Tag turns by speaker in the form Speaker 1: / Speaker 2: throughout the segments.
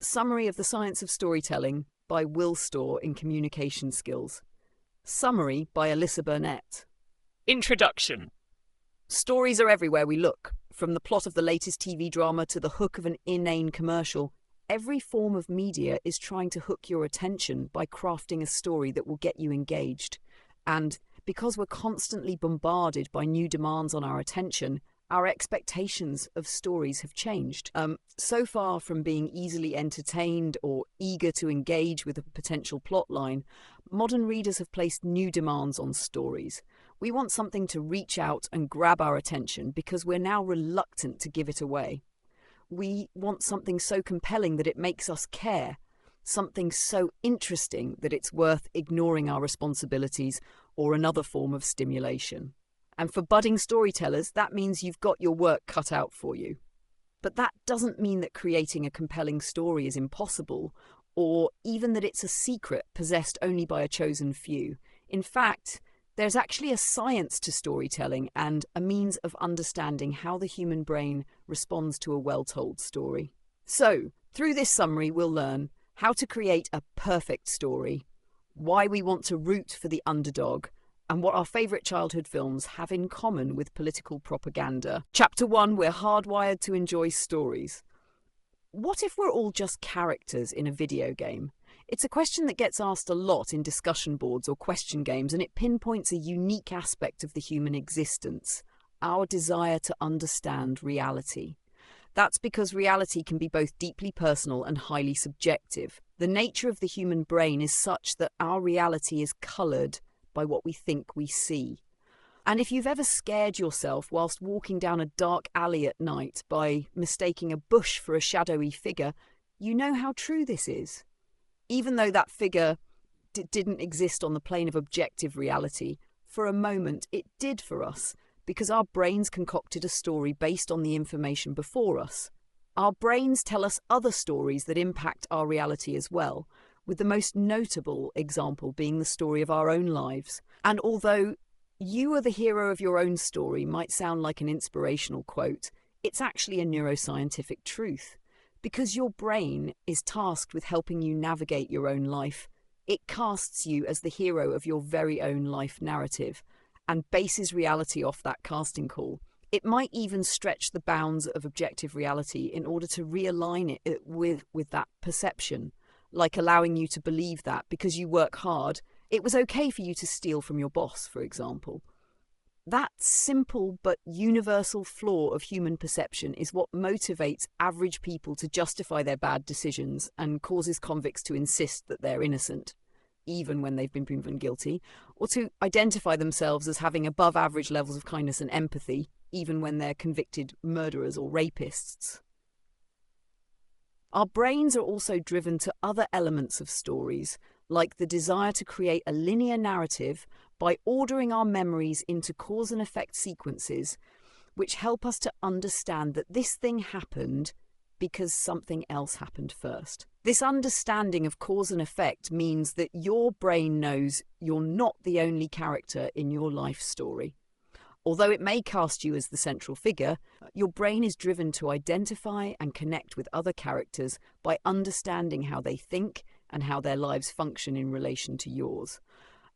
Speaker 1: Summary of the Science of Storytelling by Will Storr in Communication Skills. Summary by Alyssa Burnett.
Speaker 2: Introduction.
Speaker 1: Stories are everywhere we look. From the plot of the latest TV drama to the hook of an inane commercial, every form of media is trying to hook your attention by crafting a story that will get you engaged. And because we're constantly bombarded by new demands on our attention, our expectations of stories have changed. So far from being easily entertained or eager to engage with a potential plotline, modern readers have placed new demands on stories. We want something to reach out and grab our attention because we're now reluctant to give it away. We want something so compelling that it makes us care, something so interesting that it's worth ignoring our responsibilities or another form of stimulation. And for budding storytellers, that means you've got your work cut out for you. But that doesn't mean that creating a compelling story is impossible, or even that it's a secret possessed only by a chosen few. In fact, there's actually a science to storytelling and a means of understanding how the human brain responds to a well-told story. So, through this summary, we'll learn how to create a perfect story, why we want to root for the underdog, and what our favourite childhood films have in common with political propaganda. Chapter 1, we're hardwired to enjoy stories. What if we're all just characters in a video game? It's a question that gets asked a lot in discussion boards or question games, and it pinpoints a unique aspect of the human existence, our desire to understand reality. That's because reality can be both deeply personal and highly subjective. The nature of the human brain is such that our reality is coloured by what we think we see. And if you've ever scared yourself whilst walking down a dark alley at night by mistaking a bush for a shadowy figure, you know how true this is. Even though that figure didn't exist on the plane of objective reality, for a moment it did for us, because our brains concocted a story based on the information before us. Our brains tell us other stories that impact our reality as well, with the most notable example being the story of our own lives. And although "you are the hero of your own story" might sound like an inspirational quote, it's actually a neuroscientific truth. Because your brain is tasked with helping you navigate your own life, it casts you as the hero of your very own life narrative and bases reality off that casting call. It might even stretch the bounds of objective reality in order to realign it with that perception, like allowing you to believe that because you work hard, it was okay for you to steal from your boss, for example. That simple but universal flaw of human perception is what motivates average people to justify their bad decisions and causes convicts to insist that they're innocent, even when they've been proven guilty, or to identify themselves as having above average levels of kindness and empathy, even when they're convicted murderers or rapists. Our brains are also driven to other elements of stories, like the desire to create a linear narrative by ordering our memories into cause and effect sequences, which help us to understand that this thing happened because something else happened first. This understanding of cause and effect means that your brain knows you're not the only character in your life story. Although it may cast you as the central figure, your brain is driven to identify and connect with other characters by understanding how they think and how their lives function in relation to yours.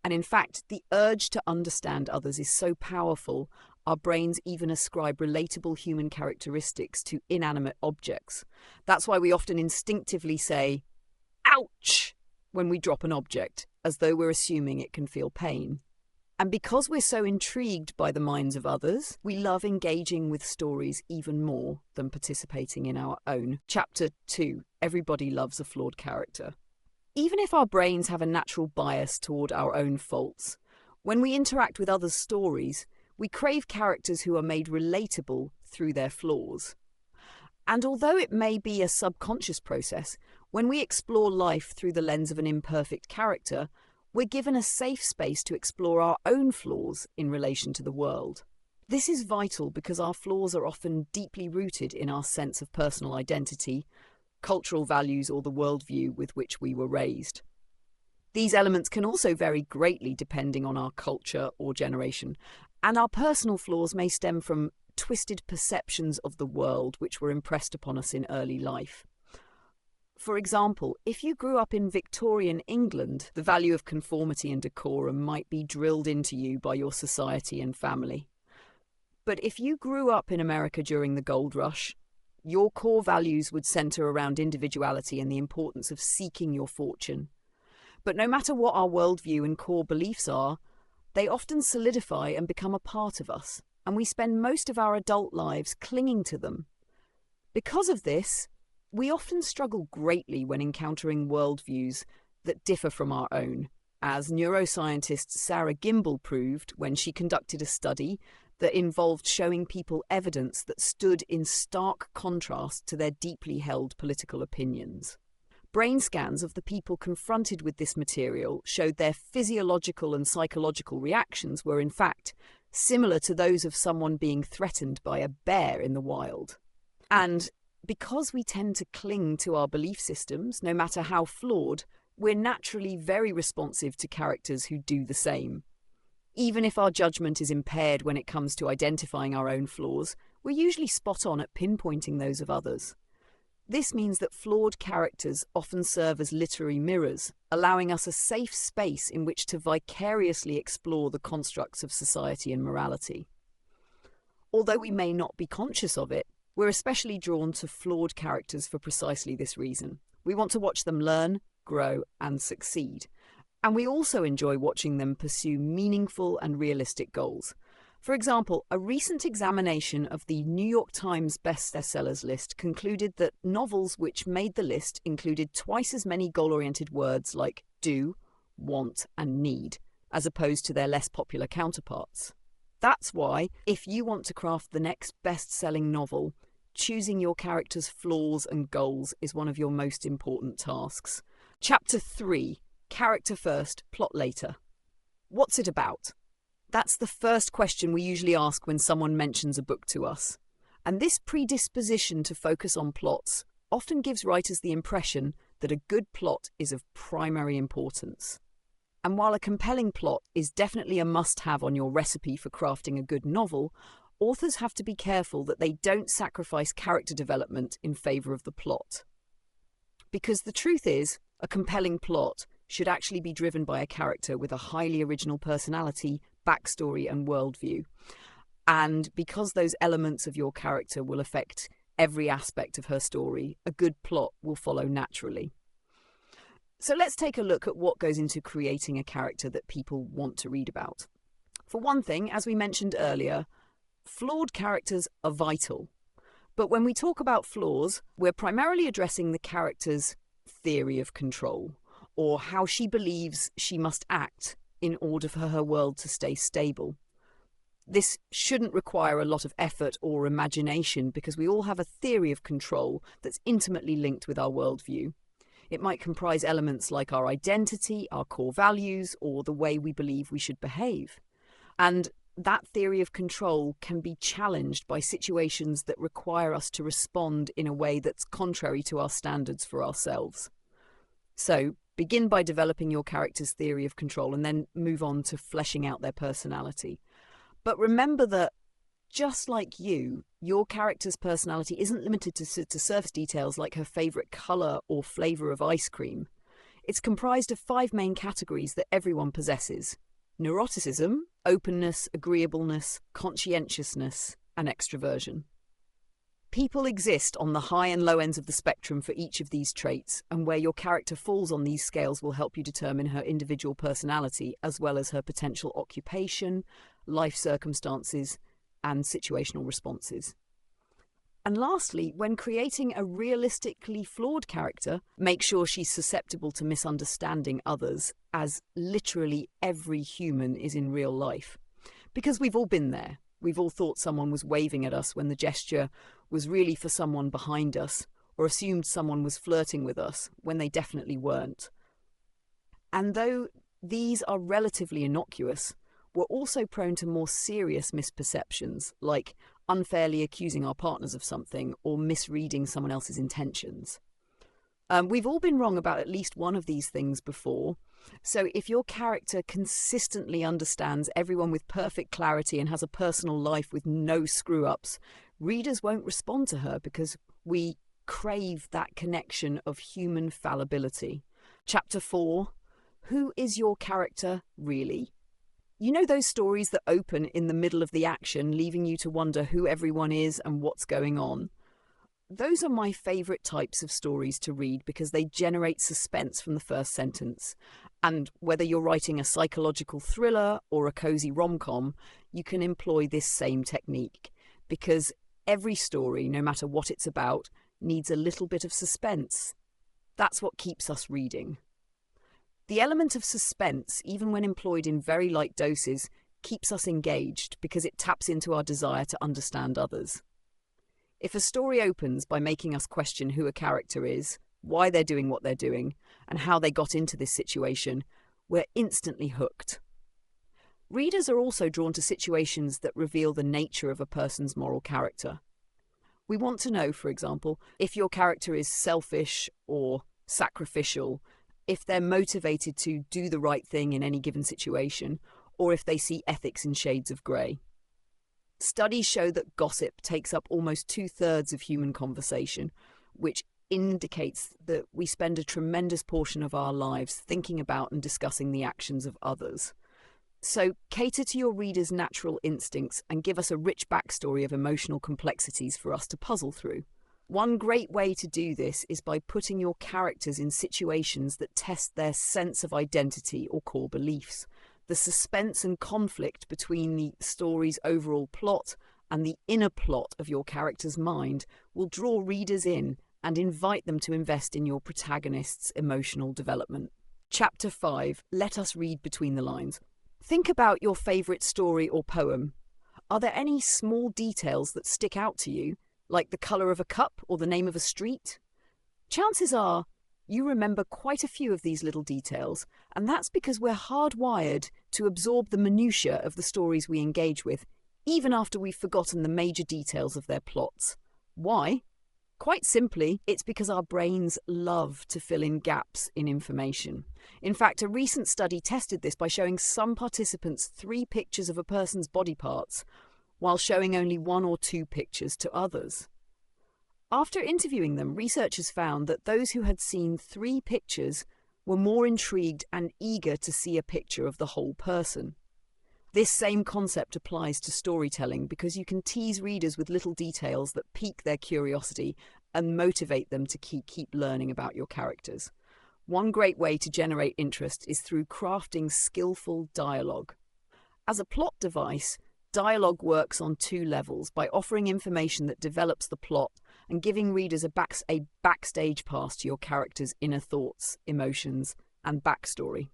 Speaker 1: And in fact, the urge to understand others is so powerful, our brains even ascribe relatable human characteristics to inanimate objects. That's why we often instinctively say, "ouch," when we drop an object, as though we're assuming it can feel pain. And because we're so intrigued by the minds of others, we love engaging with stories even more than participating in our own. Chapter 2, Everybody Loves a Flawed Character. Even if our brains have a natural bias toward our own faults, when we interact with others' stories, we crave characters who are made relatable through their flaws. And although it may be a subconscious process, when we explore life through the lens of an imperfect character, we're given a safe space to explore our own flaws in relation to the world. This is vital because our flaws are often deeply rooted in our sense of personal identity, cultural values, or the worldview with which we were raised. These elements can also vary greatly depending on our culture or generation, and our personal flaws may stem from twisted perceptions of the world which were impressed upon us in early life. For example, if you grew up in Victorian England, the value of conformity and decorum might be drilled into you by your society and family. But if you grew up in America during the gold rush, your core values would centre around individuality and the importance of seeking your fortune. But no matter what our worldview and core beliefs are, they often solidify and become a part of us, and we spend most of our adult lives clinging to them. Because of this, we often struggle greatly when encountering worldviews that differ from our own, as neuroscientist Sarah Gimbel proved when she conducted a study that involved showing people evidence that stood in stark contrast to their deeply held political opinions. Brain scans of the people confronted with this material showed their physiological and psychological reactions were in fact similar to those of someone being threatened by a bear in the wild. And because we tend to cling to our belief systems, no matter how flawed, we're naturally very responsive to characters who do the same. Even if our judgment is impaired when it comes to identifying our own flaws, we're usually spot on at pinpointing those of others. This means that flawed characters often serve as literary mirrors, allowing us a safe space in which to vicariously explore the constructs of society and morality. Although we may not be conscious of it, we're especially drawn to flawed characters for precisely this reason. We want to watch them learn, grow, and succeed. And we also enjoy watching them pursue meaningful and realistic goals. For example, a recent examination of the New York Times bestsellers list concluded that novels which made the list included twice as many goal-oriented words like do, want, and need, as opposed to their less popular counterparts. That's why, if you want to craft the next best-selling novel, choosing your character's flaws and goals is one of your most important tasks. Chapter 3. Character first, plot later. What's it about? That's the first question we usually ask when someone mentions a book to us. And this predisposition to focus on plots often gives writers the impression that a good plot is of primary importance. And while a compelling plot is definitely a must-have on your recipe for crafting a good novel, authors have to be careful that they don't sacrifice character development in favour of the plot. Because the truth is, a compelling plot should actually be driven by a character with a highly original personality, backstory and worldview. And because those elements of your character will affect every aspect of her story, a good plot will follow naturally. So let's take a look at what goes into creating a character that people want to read about. For one thing, as we mentioned earlier, flawed characters are vital. But when we talk about flaws, we're primarily addressing the character's theory of control, or how she believes she must act in order for her world to stay stable. This shouldn't require a lot of effort or imagination because we all have a theory of control that's intimately linked with our worldview. It might comprise elements like our identity, our core values, or the way we believe we should behave. And that theory of control can be challenged by situations that require us to respond in a way that's contrary to our standards for ourselves. So, begin by developing your character's theory of control and then move on to fleshing out their personality. But remember that, just like you, your character's personality isn't limited to surface details like her favourite colour or flavour of ice cream. It's comprised of 5 main categories that everyone possesses: neuroticism, openness, agreeableness, conscientiousness, and extroversion. People exist on the high and low ends of the spectrum for each of these traits, and where your character falls on these scales will help you determine her individual personality as well as her potential occupation, life circumstances, and situational responses. And lastly, when creating a realistically flawed character, make sure she's susceptible to misunderstanding others, as literally every human is in real life. Because we've all been there. We've all thought someone was waving at us when the gesture was really for someone behind us, or assumed someone was flirting with us when they definitely weren't. And though these are relatively innocuous, we're also prone to more serious misperceptions, like unfairly accusing our partners of something or misreading someone else's intentions. We've all been wrong about at least one of these things before. So if your character consistently understands everyone with perfect clarity and has a personal life with no screw-ups, readers won't respond to her because we crave that connection of human fallibility. Chapter 4. Who is your character really? You know those stories that open in the middle of the action, leaving you to wonder who everyone is and what's going on? Those are my favourite types of stories to read because they generate suspense from the first sentence. And whether you're writing a psychological thriller or a cosy rom-com, you can employ this same technique. Because every story, no matter what it's about, needs a little bit of suspense. That's what keeps us reading. The element of suspense, even when employed in very light doses, keeps us engaged because it taps into our desire to understand others. If a story opens by making us question who a character is, why they're doing what they're doing, and how they got into this situation, we're instantly hooked. Readers are also drawn to situations that reveal the nature of a person's moral character. We want to know, for example, if your character is selfish or sacrificial, if they're motivated to do the right thing in any given situation, or if they see ethics in shades of grey. Studies show that gossip takes up almost 2/3 of human conversation, which indicates that we spend a tremendous portion of our lives thinking about and discussing the actions of others. So cater to your readers' natural instincts and give us a rich backstory of emotional complexities for us to puzzle through. One great way to do this is by putting your characters in situations that test their sense of identity or core beliefs. The suspense and conflict between the story's overall plot and the inner plot of your character's mind will draw readers in and invite them to invest in your protagonist's emotional development. Chapter 5. Let us read between the lines. Think about your favourite story or poem. Are there any small details that stick out to you, like the colour of a cup or the name of a street? Chances are you remember quite a few of these little details, and that's because we're hardwired to absorb the minutiae of the stories we engage with, even after we've forgotten the major details of their plots. Why? Quite simply, it's because our brains love to fill in gaps in information. In fact, a recent study tested this by showing some participants 3 pictures of a person's body parts, while showing only 1 or 2 pictures to others. After interviewing them, researchers found that those who had seen 3 pictures were more intrigued and eager to see a picture of the whole person. This same concept applies to storytelling because you can tease readers with little details that pique their curiosity and motivate them to keep learning about your characters. One great way to generate interest is through crafting skillful dialogue. As a plot device, dialogue works on 2 levels by offering information that develops the plot and giving readers a backstage pass to your character's inner thoughts, emotions, and backstory.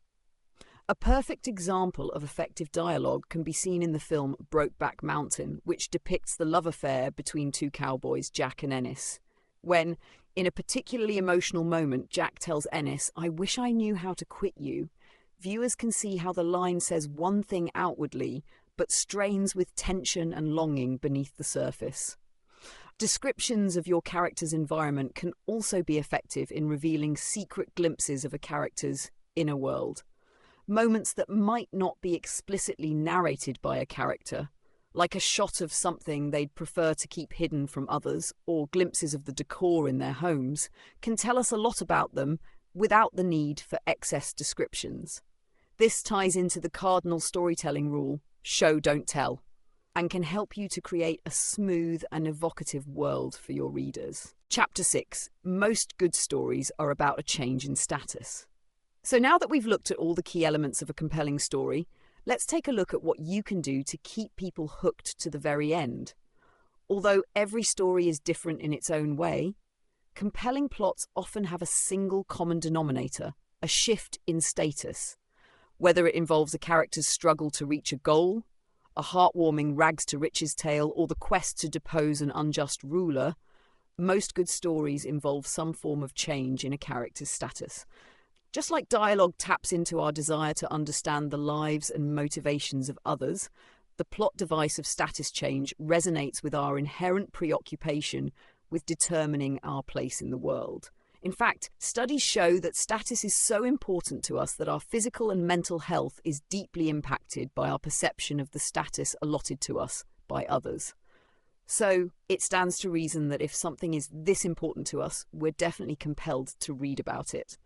Speaker 1: A perfect example of effective dialogue can be seen in the film Brokeback Mountain, which depicts the love affair between 2 cowboys, Jack and Ennis. When, in a particularly emotional moment, Jack tells Ennis, "I wish I knew how to quit you," viewers can see how the line says one thing outwardly, but strains with tension and longing beneath the surface. Descriptions of your character's environment can also be effective in revealing secret glimpses of a character's inner world. Moments that might not be explicitly narrated by a character, like a shot of something they'd prefer to keep hidden from others, or glimpses of the decor in their homes, can tell us a lot about them without the need for excess descriptions. This ties into the cardinal storytelling rule, show, don't tell, and can help you to create a smooth and evocative world for your readers. Chapter 6. Most good stories are about a change in status. So now that we've looked at all the key elements of a compelling story, let's take a look at what you can do to keep people hooked to the very end. Although every story is different in its own way, compelling plots often have a single common denominator, a shift in status. Whether it involves a character's struggle to reach a goal, a heartwarming rags-to-riches tale, or the quest to depose an unjust ruler, most good stories involve some form of change in a character's status. Just like dialogue taps into our desire to understand the lives and motivations of others, the plot device of status change resonates with our inherent preoccupation with determining our place in the world. In fact, studies show that status is so important to us that our physical and mental health is deeply impacted by our perception of the status allotted to us by others. So it stands to reason that if something is this important to us, we're definitely compelled to read about it.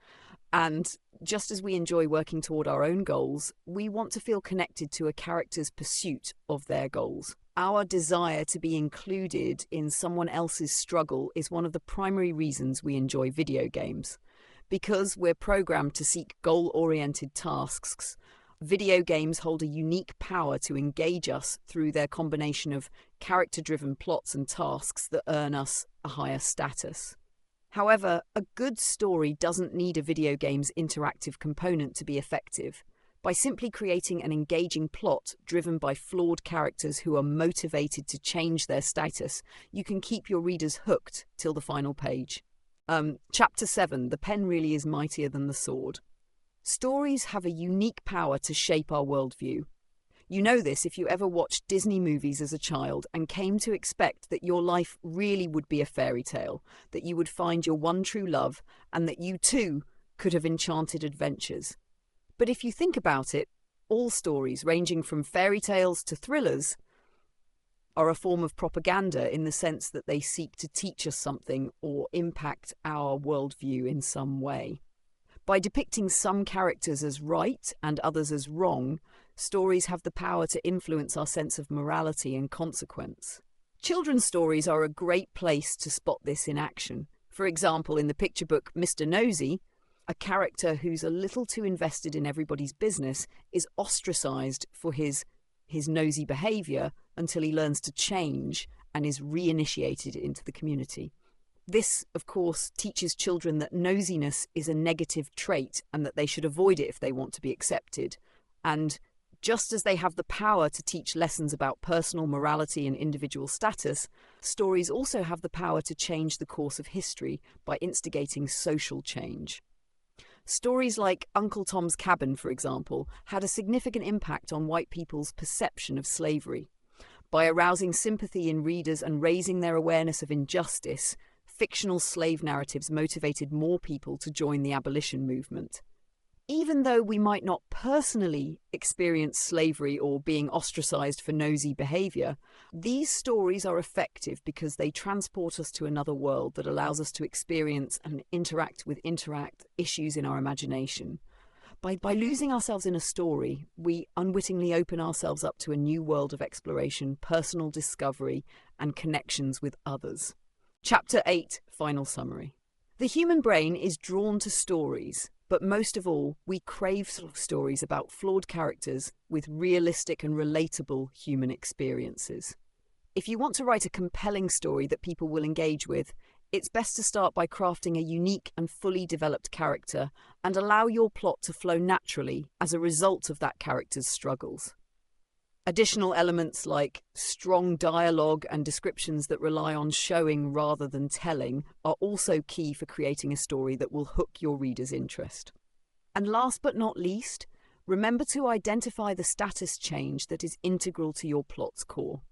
Speaker 1: And just as we enjoy working toward our own goals, we want to feel connected to a character's pursuit of their goals. Our desire to be included in someone else's struggle is one of the primary reasons we enjoy video games. Because we're programmed to seek goal-oriented tasks, video games hold a unique power to engage us through their combination of character-driven plots and tasks that earn us a higher status. However, a good story doesn't need a video game's interactive component to be effective. By simply creating an engaging plot driven by flawed characters who are motivated to change their status, you can keep your readers hooked till the final page. Chapter 7, The Pen Really Is Mightier Than the Sword. Stories have a unique power to shape our worldview. You know this if you ever watched Disney movies as a child and came to expect that your life really would be a fairy tale, that you would find your one true love, and that you too could have enchanted adventures. But if you think about it, all stories, ranging from fairy tales to thrillers, are a form of propaganda in the sense that they seek to teach us something or impact our worldview in some way. By depicting some characters as right and others as wrong, stories have the power to influence our sense of morality and consequence. Children's stories are a great place to spot this in action. For example, in the picture book Mr. Nosy, a character who's a little too invested in everybody's business is ostracized for his nosy behavior until he learns to change and is reinitiated into the community. This, of course, teaches children that nosiness is a negative trait and that they should avoid it if they want to be accepted. And just as they have the power to teach lessons about personal morality and individual status, stories also have the power to change the course of history by instigating social change. Stories like Uncle Tom's Cabin, for example, had a significant impact on white people's perception of slavery. By arousing sympathy in readers and raising their awareness of injustice, fictional slave narratives motivated more people to join the abolition movement. Even though we might not personally experience slavery or being ostracized for nosy behavior, these stories are effective because they transport us to another world that allows us to experience and interact with issues in our imagination. By losing ourselves in a story, we unwittingly open ourselves up to a new world of exploration, personal discovery, and connections with others. Chapter 8, Final Summary. The human brain is drawn to stories, but most of all, we crave stories about flawed characters with realistic and relatable human experiences. If you want to write a compelling story that people will engage with, it's best to start by crafting a unique and fully developed character and allow your plot to flow naturally as a result of that character's struggles. Additional elements like strong dialogue and descriptions that rely on showing rather than telling are also key for creating a story that will hook your reader's interest. And last but not least, remember to identify the status change that is integral to your plot's core.